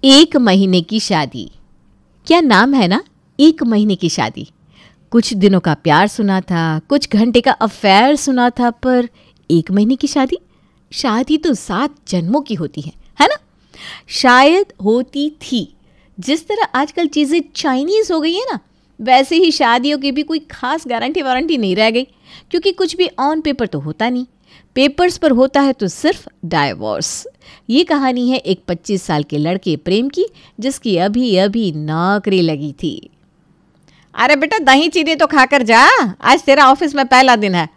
एक महीने की शादी, क्या नाम है ना, एक महीने की शादी। कुछ दिनों का प्यार सुना था, कुछ घंटे का अफेयर सुना था, पर एक महीने की शादी। शादी तो 7 जन्मों की होती है ना। शायद होती थी। जिस तरह आजकल चीज़ें चाइनीज़ हो गई है ना, वैसे ही शादियों की भी कोई खास गारंटी वारंटी नहीं रह गई, क्योंकि कुछ भी ऑन पेपर तो होता नहीं। पेपर्स पर होता है तो सिर्फ डाइवोर्स। ये कहानी है एक 25 साल के लड़के प्रेम की, जिसकी अभी अभी नौकरी लगी थी। अरे बेटा दही चीनी तो खाकर जा, आज तेरा ऑफिस में पहला दिन है।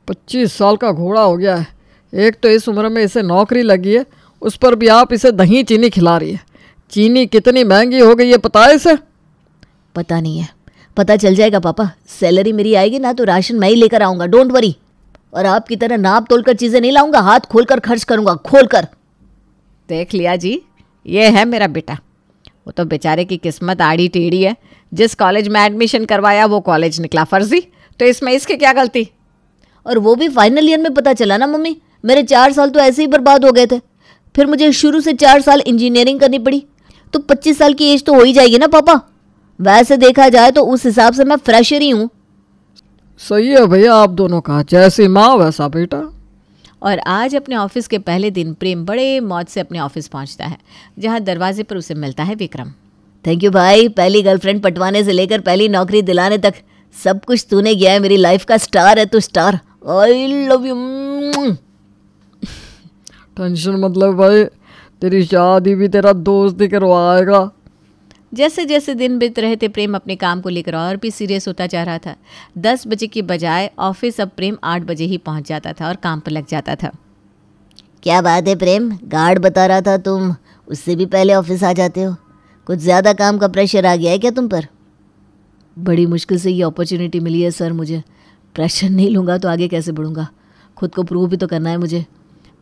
25 साल का घोड़ा हो गया है। एक तो इस उम्र में इसे नौकरी लगी है, उस पर भी आप इसे दही चीनी खिला रही है। चीनी कितनी महंगी हो गई है पता है इसे? पता नहीं है, पता चल जाएगा पापा। सैलरी मेरी आएगी ना तो राशन मैं ही लेकर आऊँगा, डोंट वरी। और आपकी तरह नाप तोल कर चीज़ें नहीं लाऊंगा, हाथ खोलकर खर्च करूंगा, खोलकर। देख लिया जी, ये है मेरा बेटा। वो तो बेचारे की किस्मत आड़ी टेढ़ी है। जिस कॉलेज में एडमिशन करवाया वो कॉलेज निकला फर्जी, तो इसमें इसकी क्या गलती? और वो भी फाइनल ईयर में पता चला ना मम्मी। मेरे 4 साल तो ऐसे ही बर्बाद हो गए थे। फिर मुझे शुरू से 4 साल इंजीनियरिंग करनी पड़ी, तो 25 साल की एज तो हो ही जाएगी ना पापा। वैसे देखा जाए तो उस हिसाब से मैं फ्रेशर ही हूँ। सही है भैया, आप दोनों का जैसी माँ वैसा बेटा। और आज अपने ऑफिस के पहले दिन प्रेम बड़े मौज से अपने ऑफिस पहुंचता है, जहां दरवाजे पर उसे मिलता है विक्रम। थैंक यू भाई, पहली गर्लफ्रेंड पटवाने से लेकर पहली नौकरी दिलाने तक सब कुछ तूने किया है। मेरी लाइफ का स्टार है तू, star. I love you. Tension मतलब भाई, तेरी शादी भी तेरा दोस्त ही करवाएगा। जैसे जैसे दिन बीत रहे थे प्रेम अपने काम को लेकर और भी सीरियस होता जा रहा था। 10 बजे की बजाय ऑफिस अब प्रेम 8 बजे ही पहुंच जाता था और काम पर लग जाता था। क्या बात है प्रेम, गार्ड बता रहा था तुम उससे भी पहले ऑफिस आ जाते हो। कुछ ज़्यादा काम का प्रेशर आ गया है क्या तुम पर? बड़ी मुश्किल से ये अपॉर्चुनिटी मिली है सर मुझे। प्रेशर नहीं लूँगा तो आगे कैसे बढ़ूँगा? खुद को प्रूव भी तो करना है मुझे।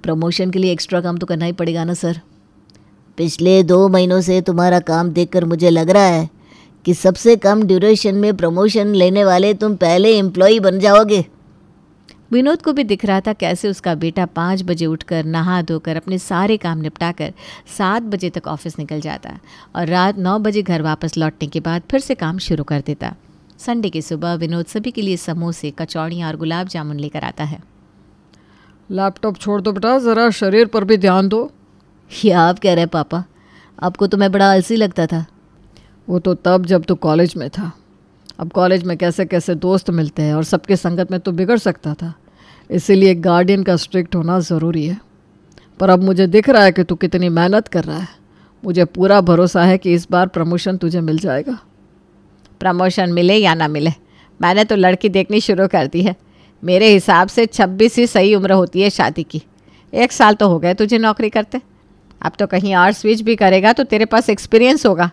प्रमोशन के लिए एक्स्ट्रा काम तो करना ही पड़ेगा ना सर। पिछले 2 महीनों से तुम्हारा काम देखकर मुझे लग रहा है कि सबसे कम ड्यूरेशन में प्रमोशन लेने वाले तुम पहले एम्प्लॉय बन जाओगे। विनोद को भी दिख रहा था कैसे उसका बेटा 5 बजे उठकर नहा धोकर अपने सारे काम निपटाकर 7 बजे तक ऑफिस निकल जाता और रात 9 बजे घर वापस लौटने के बाद फिर से काम शुरू कर देता। संडे की सुबह विनोद सभी के लिए समोसे, कचौड़ियाँ और गुलाब जामुन लेकर आता है। लैपटॉप छोड़ दो बेटा, ज़रा शरीर पर भी ध्यान दो। ये आप कह रहे हैं पापा? आपको तो मैं बड़ा आलसी लगता था। वो तो तब जब तू कॉलेज में था। अब कॉलेज में कैसे कैसे दोस्त मिलते हैं और सबके संगत में तो बिगड़ सकता था। इसीलिए गार्डियन का स्ट्रिक्ट होना ज़रूरी है। पर अब मुझे दिख रहा है कि तू कितनी मेहनत कर रहा है। मुझे पूरा भरोसा है कि इस बार प्रमोशन तुझे मिल जाएगा। प्रमोशन मिले या ना मिले, मैंने तो लड़की देखनी शुरू कर दी है। मेरे हिसाब से 26 ही सही उम्र होती है शादी की। 1 साल तो हो गए तुझे नौकरी करते। अब तो कहीं और स्विच भी करेगा तो तेरे पास एक्सपीरियंस होगा।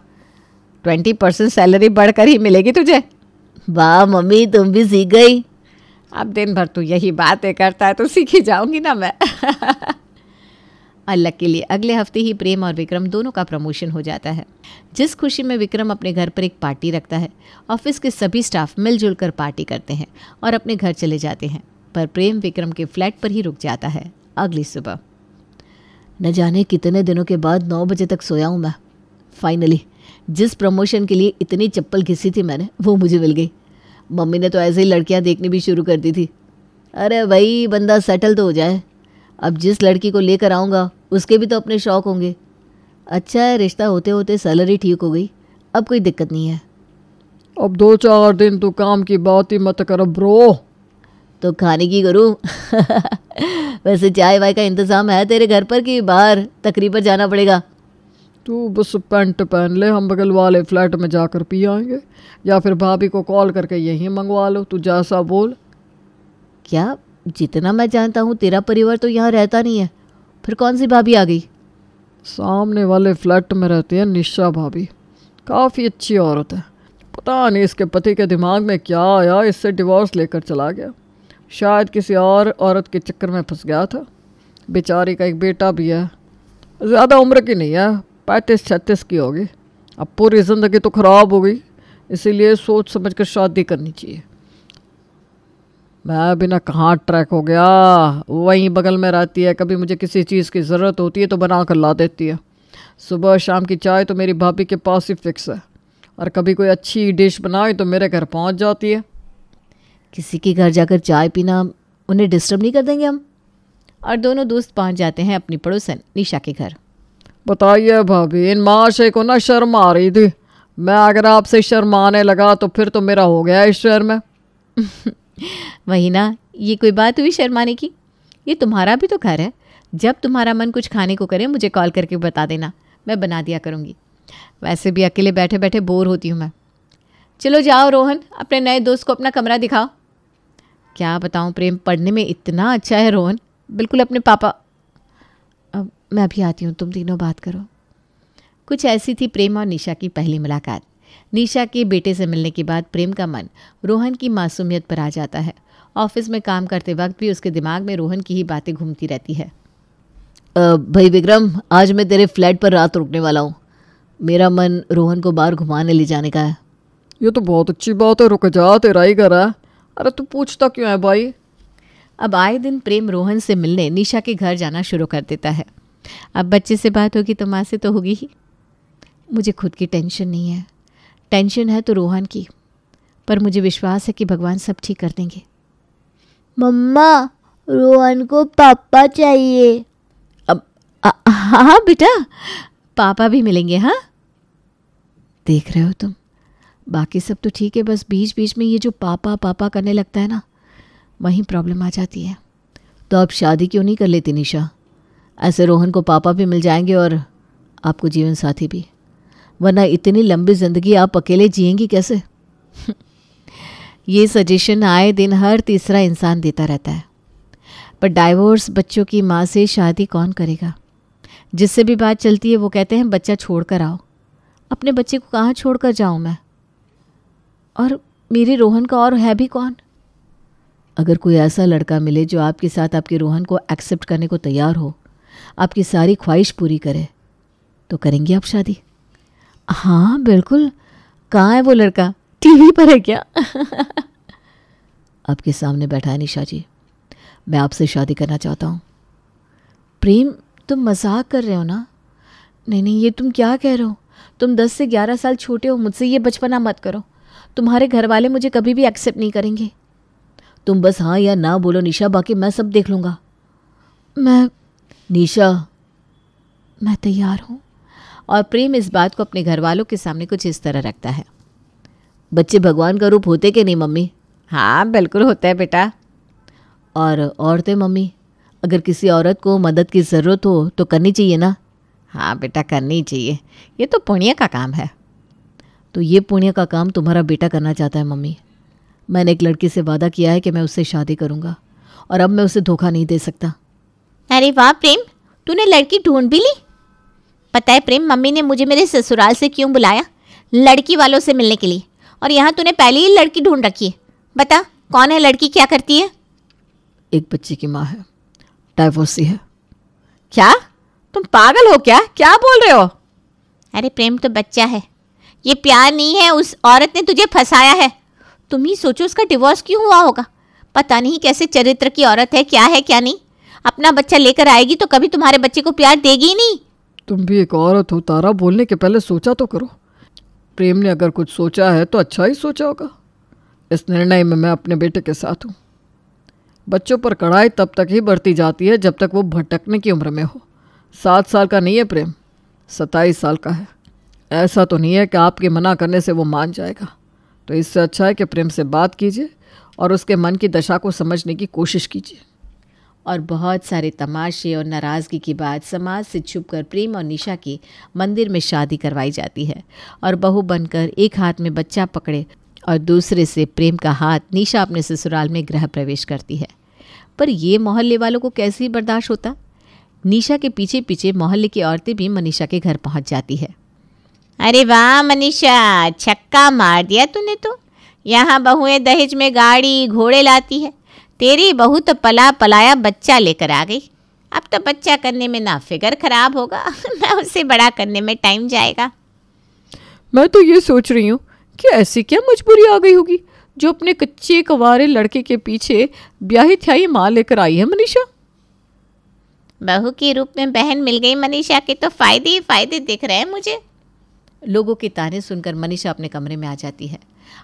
20% सैलरी बढ़कर ही मिलेगी तुझे। वाह मम्मी, तुम भी सीख गई। अब दिन भर तू यही बातें करता है तो सीख ही जाऊंगी ना मैं। अल्लाह के लिए अगले हफ्ते ही प्रेम और विक्रम दोनों का प्रमोशन हो जाता है। जिस खुशी में विक्रम अपने घर पर एक पार्टी रखता है, ऑफिस के सभी स्टाफ मिलजुल कर पार्टी करते हैं और अपने घर चले जाते हैं। पर प्रेम विक्रम के फ्लैट पर ही रुक जाता है। अगली सुबह न जाने कितने दिनों के बाद 9 बजे तक सोया हूँ मैं। फाइनली जिस प्रमोशन के लिए इतनी चप्पल घिसी थी मैंने, वो मुझे मिल गई। मम्मी ने तो ऐसे ही लड़कियां देखनी भी शुरू कर दी थी। अरे भाई, बंदा सेटल तो हो जाए। अब जिस लड़की को लेकर आऊँगा उसके भी तो अपने शौक़ होंगे। अच्छा है रिश्ता होते होते सैलरी ठीक हो गई, अब कोई दिक्कत नहीं है। अब 2-4 दिन तू काम की बात ही मत कर ब्रो। तो खाने की करूँ? वैसे चाय वाय का इंतज़ाम है तेरे घर पर कि बाहर तकरीब पर जाना पड़ेगा? तू बस पैंट पहन ले, हम बगल वाले फ्लैट में जाकर पी आएंगे, या फिर भाभी को कॉल करके यहीं मंगवा लो, तू जैसा बोल। क्या? जितना मैं जानता हूँ तेरा परिवार तो यहाँ रहता नहीं है, फिर कौन सी भाभी आ गई? सामने वाले फ्लैट में रहती है निशा भाभी, काफ़ी अच्छी औरत है। पता नहीं इसके पति के दिमाग में क्या आया, इससे डिवोर्स लेकर चला गया। शायद किसी और औरत के चक्कर में फंस गया था। बेचारी का एक बेटा भी है, ज़्यादा उम्र की नहीं है, 35-36 की होगी। अब पूरी ज़िंदगी तो ख़राब हो गई, इसीलिए सोच समझ कर शादी करनी चाहिए। मैं बिना कहाँ ट्रैक हो गया, वहीं बगल में रहती है। कभी मुझे किसी चीज़ की ज़रूरत होती है तो बना कर ला देती है। सुबह शाम की चाय तो मेरी भाभी के पास ही फिक्स है, और कभी कोई अच्छी डिश बनाए तो मेरे घर पहुंच जाती है। किसी के घर जाकर चाय पीना उन्हें डिस्टर्ब नहीं कर देंगे हम? और दोनों दोस्त पहुंच जाते हैं अपनी पड़ोसन निशा के घर। बताइए भाभी, इन महाशय को ना शर्म आ रही थी। मैं अगर आपसे शर्माने लगा तो फिर तो मेरा हो गया इस शहर में। वही ना, ये कोई बात हुई शर्माने की? ये तुम्हारा भी तो घर है। जब तुम्हारा मन कुछ खाने को करे मुझे कॉल करके बता देना, मैं बना दिया करूँगी। वैसे भी अकेले बैठे बैठे बोर होती हूँ मैं। चलो जाओ रोहन, अपने नए दोस्त को अपना कमरा दिखाओ। क्या बताऊँ प्रेम, पढ़ने में इतना अच्छा है रोहन, बिल्कुल अपने पापा। अब मैं अभी आती हूँ, तुम तीनों बात करो। कुछ ऐसी थी प्रेम और निशा की पहली मुलाकात। निशा के बेटे से मिलने के बाद प्रेम का मन रोहन की मासूमियत पर आ जाता है। ऑफिस में काम करते वक्त भी उसके दिमाग में रोहन की ही बातें घूमती रहती है। भाई विक्रम, आज मैं तेरे फ्लैट पर रात रुकने वाला हूँ। मेरा मन रोहन को बाहर घुमाने ले जाने का है। ये तो बहुत अच्छी बात है, रुक जा, तेरा ही घर है। अरे तू पूछता क्यों है भाई? अब आए दिन प्रेम रोहन से मिलने निशा के घर जाना शुरू कर देता है। अब बच्चे से बात होगी तो माँ से तो होगी ही। मुझे खुद की टेंशन नहीं है, टेंशन है तो रोहन की। पर मुझे विश्वास है कि भगवान सब ठीक कर देंगे। मम्मा, रोहन को पापा चाहिए। अब हाँ बेटा, पापा भी मिलेंगे। हाँ, देख रहे हो तुम, बाकी सब तो ठीक है, बस बीच बीच में ये जो पापा पापा करने लगता है ना, वहीं प्रॉब्लम आ जाती है। तो आप शादी क्यों नहीं कर लेती निशा? ऐसे रोहन को पापा भी मिल जाएंगे और आपको जीवन साथी भी। वरना इतनी लंबी ज़िंदगी आप अकेले जिएंगी कैसे? ये सजेशन आए दिन हर तीसरा इंसान देता रहता है। पर डाइवोर्स बच्चों की माँ से शादी कौन करेगा? जिससे भी बात चलती है वो कहते हैं बच्चा छोड़ कर आओ। अपने बच्चे को कहाँ छोड़ कर जाऊँ मैं? और मेरे रोहन का और है भी कौन? अगर कोई ऐसा लड़का मिले जो आपके साथ आपके रोहन को एक्सेप्ट करने को तैयार हो, आपकी सारी ख्वाहिश पूरी करे, तो करेंगी आप शादी? हाँ बिल्कुल। कहाँ है वो लड़का? टीवी पर है क्या? आपके सामने बैठा है निशा जी। मैं आपसे शादी करना चाहता हूँ। प्रेम, तुम मजाक कर रहे हो ना? नहीं नहीं, ये तुम क्या कह रहे हो? तुम 10 से 11 साल छोटे हो मुझसे, ये बचपना मत करो। तुम्हारे घर वाले मुझे कभी भी एक्सेप्ट नहीं करेंगे। तुम बस हाँ या ना बोलो निशा, बाकी मैं सब देख लूँगा। निशा, मैं तैयार हूँ। और प्रेम इस बात को अपने घर वालों के सामने कुछ इस तरह रखता है। बच्चे भगवान का रूप होते कि नहीं मम्मी? हाँ बिल्कुल होता है बेटा। और औरतें मम्मी, अगर किसी औरत को मदद की ज़रूरत हो तो करनी चाहिए ना? हाँ बेटा, करनी चाहिए, ये तो पुण्य का काम है। तो ये पुण्य का काम तुम्हारा बेटा करना चाहता है मम्मी। मैंने एक लड़की से वादा किया है कि मैं उससे शादी करूँगा, और अब मैं उसे धोखा नहीं दे सकता। अरे वाह प्रेम, तूने लड़की ढूंढ भी ली। पता है प्रेम, मम्मी ने मुझे मेरे ससुराल से क्यों बुलाया? लड़की वालों से मिलने के लिए। और यहाँ तूने पहले ही लड़की ढूंढ रखी है। बता कौन है लड़की, क्या करती है? एक बच्चे की माँ है, डाइवोर्सी है। क्या? तुम पागल हो क्या? क्या बोल रहे हो? अरे प्रेम तो बच्चा है, ये प्यार नहीं है, उस औरत ने तुझे फंसाया है। तुम ही सोचो उसका डिवोर्स क्यों हुआ होगा। पता नहीं कैसे चरित्र की औरत है, क्या है क्या नहीं। अपना बच्चा लेकर आएगी तो कभी तुम्हारे बच्चे को प्यार देगी ही नहीं। तुम भी एक औरत हो तारा, बोलने के पहले सोचा तो करो। प्रेम ने अगर कुछ सोचा है तो अच्छा ही सोचा होगा। इस निर्णय में मैं अपने बेटे के साथ हूँ। बच्चों पर कड़ाई तब तक ही बढ़ती जाती है जब तक वो भटकने की उम्र में हो। 7 साल का नहीं है प्रेम, 27 साल का है। ऐसा तो नहीं है कि आपके मना करने से वो मान जाएगा। तो इससे अच्छा है कि प्रेम से बात कीजिए और उसके मन की दशा को समझने की कोशिश कीजिए। और बहुत सारे तमाशे और नाराज़गी के बाद समाज से छुपकर प्रेम और निशा की मंदिर में शादी करवाई जाती है। और बहू बनकर एक हाथ में बच्चा पकड़े और दूसरे से प्रेम का हाथ निशा अपने ससुराल में गृह प्रवेश करती है। पर ये मोहल्ले वालों को कैसे ही बर्दाश्त होता? निशा के पीछे पीछे मोहल्ले की औरतें भी मनीषा के घर पहुंच जाती है। अरे वाह मनीषा, छक्का मार दिया तूने तो। यहाँ बहुएं दहेज में गाड़ी घोड़े लाती है, तेरी बहू तो पला पलाया बच्चा लेकर आ गई। अब तो बच्चा करने में ना फिगर खराब होगा ना उसे बड़ा करने में टाइम जाएगा। मैं तो ये सोच रही हूँ कि ऐसी क्या मजबूरी आ गई होगी जो अपने कच्चे कवारे लड़के के पीछे ब्याही थ्याही माँ लेकर आई है मनीषा। बहू के रूप में बहन मिल गई मनीषा के तो फ़ायदे ही फ़ायदे दिख रहे हैं मुझे। लोगों के ताने सुनकर मनीषा अपने कमरे में आ जाती है।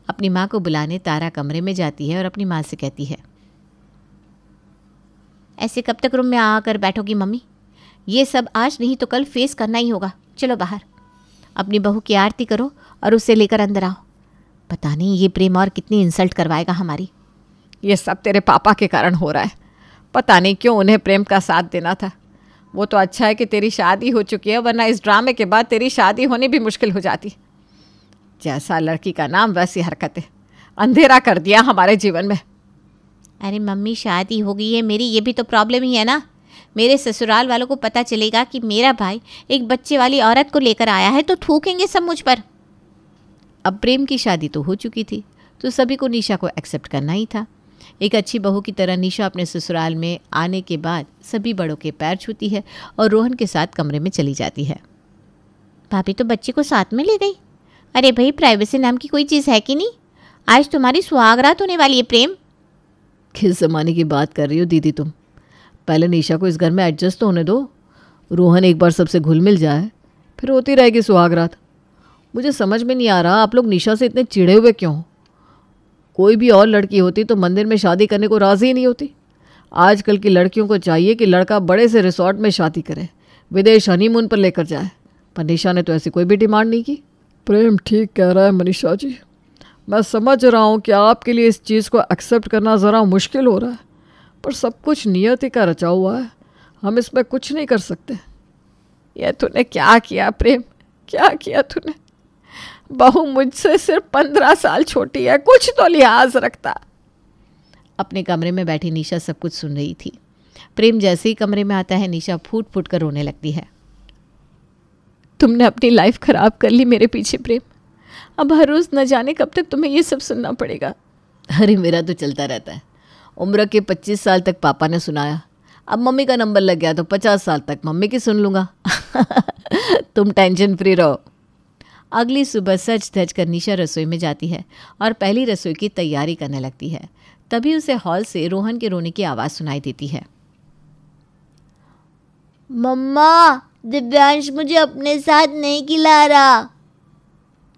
अपनी माँ को बुलाने तारा कमरे में जाती है और अपनी माँ से कहती है, ऐसे कब तक रूम में आकर बैठोगी मम्मी? ये सब आज नहीं तो कल फेस करना ही होगा। चलो बाहर, अपनी बहू की आरती करो और उसे लेकर अंदर आओ। पता नहीं ये प्रेम और कितनी इंसल्ट करवाएगा हमारी। ये सब तेरे पापा के कारण हो रहा है। पता नहीं क्यों उन्हें प्रेम का साथ देना था। वो तो अच्छा है कि तेरी शादी हो चुकी है, वरना इस ड्रामे के बाद तेरी शादी होनी भी मुश्किल हो जाती। जैसा लड़की का नाम वैसी हरकतें, अंधेरा कर दिया हमारे जीवन में। अरे मम्मी शादी हो गई है मेरी, ये भी तो प्रॉब्लम ही है ना। मेरे ससुराल वालों को पता चलेगा कि मेरा भाई एक बच्चे वाली औरत को लेकर आया है तो थूकेंगे सब मुझ पर। अब प्रेम की शादी तो हो चुकी थी, तो सभी को निशा को एक्सेप्ट करना ही था। एक अच्छी बहू की तरह निशा अपने ससुराल में आने के बाद सभी बड़ों के पैर छूती है और रोहन के साथ कमरे में चली जाती है। भाभी तो बच्चे को साथ में ले गई। अरे भाई, प्राइवेसी नाम की कोई चीज़ है कि नहीं? आज तुम्हारी सुहागरात होने वाली है प्रेम। किस ज़माने की बात कर रही हो दीदी तुम? पहले निशा को इस घर में एडजस्ट तो होने दो। रोहन एक बार सबसे घुल मिल जाए फिर होती रहेगी सुहागरात। मुझे समझ में नहीं आ रहा आप लोग निशा से इतने चिढ़े हुए क्यों? कोई भी और लड़की होती तो मंदिर में शादी करने को राज़ी ही नहीं होती। आजकल की लड़कियों को चाहिए कि लड़का बड़े से रिसॉर्ट में शादी करे, विदेश हनीमून पर लेकर जाए, पर निशा ने तो ऐसी कोई भी डिमांड नहीं की। प्रेम ठीक कह रहा है मनीषा जी। मैं समझ रहा हूँ कि आपके लिए इस चीज़ को एक्सेप्ट करना ज़रा मुश्किल हो रहा है, पर सब कुछ नियति का रचा हुआ है, हम इसमें कुछ नहीं कर सकते। यह तूने क्या किया प्रेम, क्या किया तूने? बहू मुझसे सिर्फ 15 साल छोटी है, कुछ तो लिहाज रखता। अपने कमरे में बैठी निशा सब कुछ सुन रही थी। प्रेम जैसे ही कमरे में आता है निशा फूट फूट कर रोने लगती है। तुमने अपनी लाइफ खराब कर ली मेरे पीछे प्रेम। अब हर रोज़ न जाने कब तक तुम्हें ये सब सुनना पड़ेगा। अरे मेरा तो चलता रहता है। उम्र के 25 साल तक पापा ने सुनाया, अब मम्मी का नंबर लग गया तो 50 साल तक मम्मी की सुन लूँगा। तुम टेंशन फ्री रहो। अगली सुबह सज धज कर निशा रसोई में जाती है और पहली रसोई की तैयारी करने लगती है। तभी उसे हॉल से रोहन के रोने की आवाज़ सुनाई देती है। मम्मा, दिव्यांश मुझे अपने साथ नहीं खिला रहा।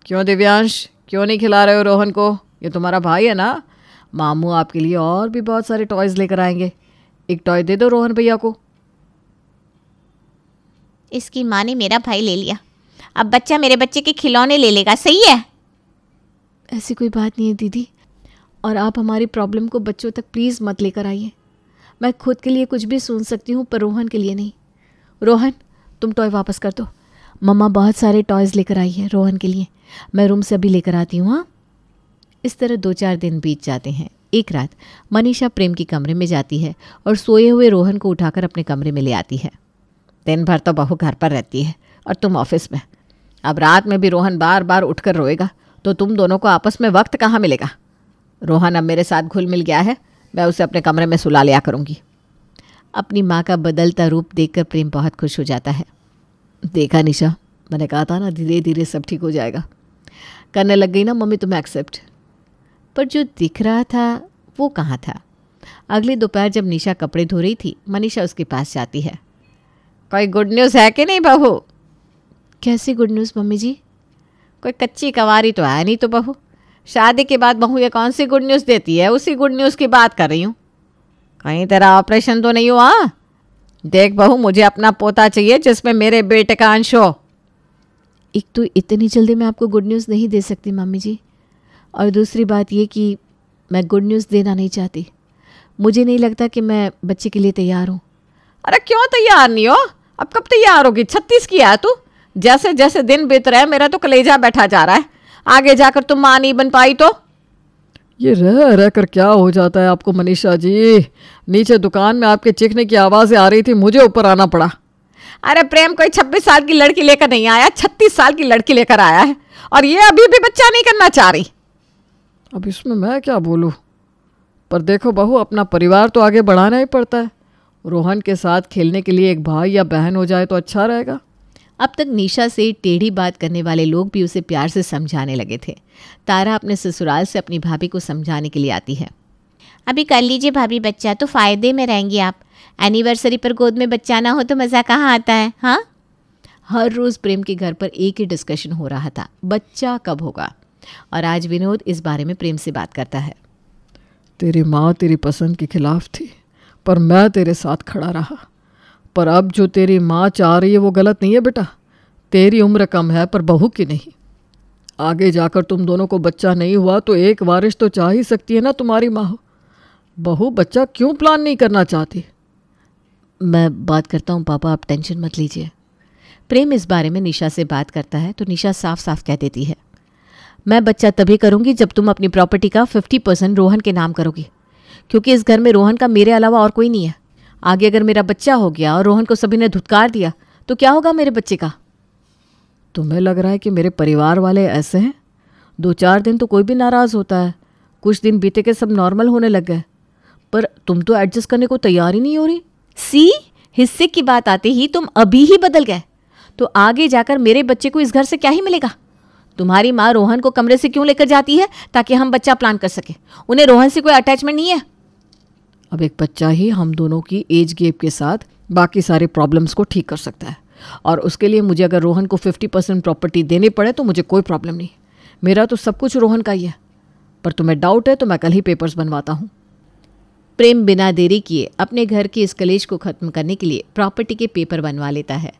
क्यों दिव्यांश, क्यों नहीं खिला रहे हो रोहन को? ये तुम्हारा भाई है ना। मामू आपके लिए और भी बहुत सारे टॉयज़ लेकर आएंगे। एक टॉय दे दो रोहन भैया को। इसकी माँ ने मेरा भाई ले लिया, अब बच्चा मेरे बच्चे के खिलौने ले लेगा, सही है? ऐसी कोई बात नहीं है दीदी, और आप हमारी प्रॉब्लम को बच्चों तक प्लीज़ मत लेकर आइए। मैं खुद के लिए कुछ भी सुन सकती हूँ पर रोहन के लिए नहीं। रोहन, तुम टॉय वापस कर दो। मम्मा बहुत सारे टॉयज़ लेकर आई है रोहन के लिए, मैं रूम से अभी लेकर आती हूँ। हाँ। इस तरह 2-4 दिन बीत जाते हैं। एक रात मनीषा प्रेम के कमरे में जाती है और सोए हुए रोहन को उठाकर अपने कमरे में ले आती है। दिन भर तो बहू घर पर रहती है और तुम ऑफिस में। अब रात में भी रोहन बार बार उठकर रोएगा तो तुम दोनों को आपस में वक्त कहाँ मिलेगा? रोहन अब मेरे साथ घुल मिल गया है, मैं उसे अपने कमरे में सुला लिया करूँगी। अपनी माँ का बदलता रूप देखकर प्रेम बहुत खुश हो जाता है। देखा निशा, मैंने कहा था ना धीरे धीरे सब ठीक हो जाएगा। करने लग गई ना मम्मी तुम्हें एक्सेप्ट। पर जो दिख रहा था वो कहाँ था? अगली दोपहर जब निशा कपड़े धो रही थी, मनीषा उसके पास जाती है। कोई गुड न्यूज़ है कि नहीं बहू? कैसी गुड न्यूज़ मम्मी जी? कोई कच्ची कवारी तो है नहीं तो बहू। शादी के बाद बहू ये कौन सी गुड न्यूज़ देती है? उसी गुड न्यूज़ की बात कर रही हूँ। कहीं तेरा ऑपरेशन तो नहीं हुआ? देख बहू, मुझे अपना पोता चाहिए जिसमें मेरे बेटे का अंश हो। एक तो इतनी जल्दी मैं आपको गुड न्यूज़ नहीं दे सकती मम्मी जी, और दूसरी बात ये कि मैं गुड न्यूज़ देना नहीं चाहती। मुझे नहीं लगता कि मैं बच्चे के लिए तैयार हूँ। अरे क्यों तैयार नहीं हो? अब कब तैयार होगी? 36 की है तू। जैसे जैसे दिन बीत रहा है मेरा तो कलेजा बैठा जा रहा है। आगे जाकर तुम माँ नहीं बन पाई तो? ये रह रह कर क्या हो जाता है आपको मनीषा जी? नीचे दुकान में आपके चीखने की आवाज़ें आ रही थी, मुझे ऊपर आना पड़ा। अरे प्रेम कोई 26 साल की लड़की लेकर नहीं आया, 36 साल की लड़की लेकर आया है, और ये अभी भी बच्चा नहीं करना चाह रही। अब इसमें मैं क्या बोलूँ? पर देखो बहू, अपना परिवार तो आगे बढ़ाना ही पड़ता है। रोहन के साथ खेलने के लिए एक भाई या बहन हो जाए तो अच्छा रहेगा। अब तक निशा से टेढ़ी बात करने वाले लोग भी उसे प्यार से समझाने लगे थे। तारा अपने ससुराल से अपनी भाभी को समझाने के लिए आती है। अभी कर लीजिए भाभी बच्चा, तो फ़ायदे में रहेंगी आप। एनिवर्सरी पर गोद में बच्चा ना हो तो मज़ा कहाँ आता है? हाँ, हर रोज़ प्रेम के घर पर एक ही डिस्कशन हो रहा था, बच्चा कब होगा। और आज विनोद इस बारे में प्रेम से बात करता है। तेरी माँ तेरी पसंद के खिलाफ थी, पर मैं तेरे साथ खड़ा रहा। पर अब जो तेरी माँ चाह रही है वो गलत नहीं है बेटा। तेरी उम्र कम है पर बहू की नहीं। आगे जाकर तुम दोनों को बच्चा नहीं हुआ तो एक वारिश तो चाह ही सकती है ना तुम्हारी माँ। बहू बच्चा क्यों प्लान नहीं करना चाहती? मैं बात करता हूँ पापा, आप टेंशन मत लीजिए। प्रेम इस बारे में निशा से बात करता है तो निशा साफ साफ कह देती है, मैं बच्चा तभी करूँगी जब तुम अपनी प्रॉपर्टी का 50% रोहन के नाम करोगी, क्योंकि इस घर में रोहन का मेरे अलावा और कोई नहीं है। आगे अगर मेरा बच्चा हो गया और रोहन को सभी ने धुतकार दिया तो क्या होगा मेरे बच्चे का? तुम्हें लग रहा है कि मेरे परिवार वाले ऐसे हैं? 2-4 दिन तो कोई भी नाराज़ होता है, कुछ दिन बीते के सब नॉर्मल होने लग गए, पर तुम तो एडजस्ट करने को तैयार ही नहीं हो रही। सी, हिस्से की बात आते ही तुम अभी ही बदल गए, तो आगे जाकर मेरे बच्चे को इस घर से क्या ही मिलेगा? तुम्हारी माँ रोहन को कमरे से क्यों लेकर जाती है? ताकि हम बच्चा प्लान कर सके। उन्हें रोहन से कोई अटैचमेंट नहीं है। अब एक बच्चा ही हम दोनों की एज गैप के साथ बाकी सारे प्रॉब्लम्स को ठीक कर सकता है, और उसके लिए मुझे अगर रोहन को 50% प्रॉपर्टी देनी पड़े तो मुझे कोई प्रॉब्लम नहीं। मेरा तो सब कुछ रोहन का ही है, पर तुम्हें डाउट है तो मैं कल ही पेपर्स बनवाता हूँ। प्रेम बिना देरी किए अपने घर की इस कलेश को ख़त्म करने के लिए प्रॉपर्टी के पेपर बनवा लेता है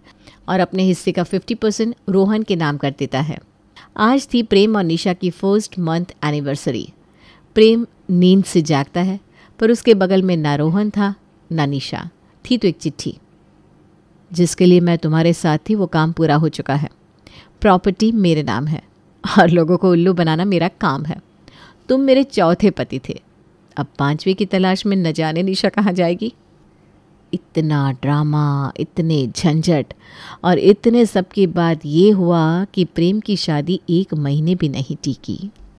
और अपने हिस्से का 50% रोहन के नाम कर देता है। आज थी प्रेम और निशा की फर्स्ट मंथ एनिवर्सरी। प्रेम नींद से जागता है, पर उसके बगल में ना रोहन था ना निशा थी, तो एक चिट्ठी, जिसके लिए मैं तुम्हारे साथ थी वो काम पूरा हो चुका है। प्रॉपर्टी मेरे नाम है और लोगों को उल्लू बनाना मेरा काम है। तुम मेरे चौथे पति थे, अब 5वें की तलाश में न जाने निशा कहाँ जाएगी। इतना ड्रामा, इतने झंझट और इतने सब के बाद ये हुआ कि प्रेम की शादी 1 महीने भी नहीं टिकी।